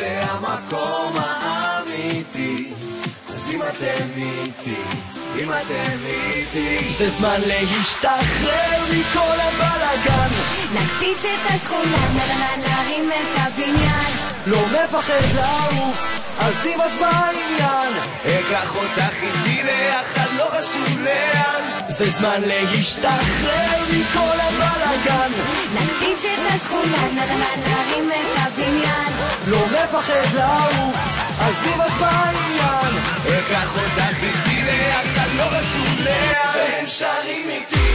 זה המקום האמיתי, אז אם אתם איתי, אם אתם איתי, זה זמן להשתחרר מכל הבלגן, נקפיץ את השכונה, נרים את הבניין, לא מפחד לעוף, אז אם את בעניין, אקח אותך איתי ליחד, לא חשוב לאן, זה זמן להשתחרר מכל הבלגן, נקפיץ את השכונה, נרים את הבניין, לא מפחד לעוף, אז אם את בעניין, אקח אותך איתי ליחד, לא חשוב לאן, והם שרים איתי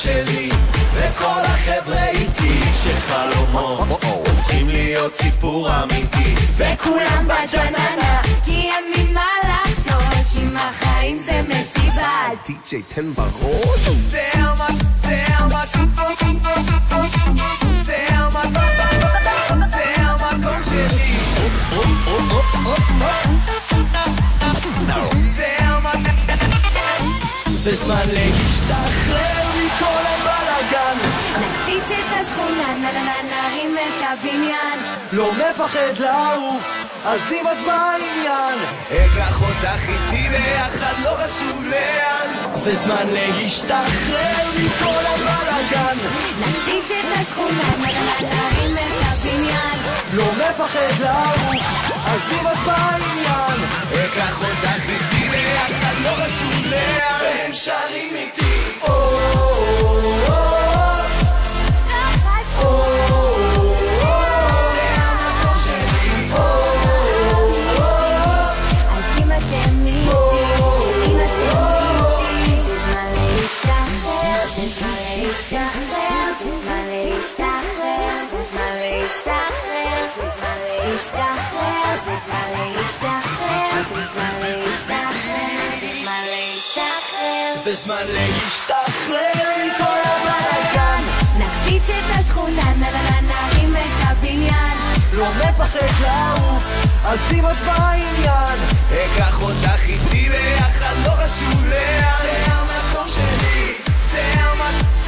שלי וכל החבר'ה איתי שחלומות הופכים להיות סיפור אמיתי וכולם בג'ננה כי אין לי מה לחשוש אם החיים זה מסיבה די.ג'יי תן בראש זה המקום שלי זה זמן להשתחרר מכל הבלגן נקפיץ את השכונה, נרים את הבניין לא מפחד לעוף, אז אם את בעניין אקח אותך איתי ביחד, לא חשוב לאן זה זמן להשתחרר מכל הבלגן נקפיץ את השכונה, נרים את הבניין לא מפחד לעוף, אז אם את בעניין אקח אותך איתי ביחד, לא חשוב לאן והם שרים איתי זה זמן להשתחרר מכל הבלגן נקפיץ את השכונה, נרים את הבניין לא מפחד לעוף, אז אם את בעניין אקח אותך איתי ביחד, לא חשוב לאן זה המקום שלי, זה המקום שלי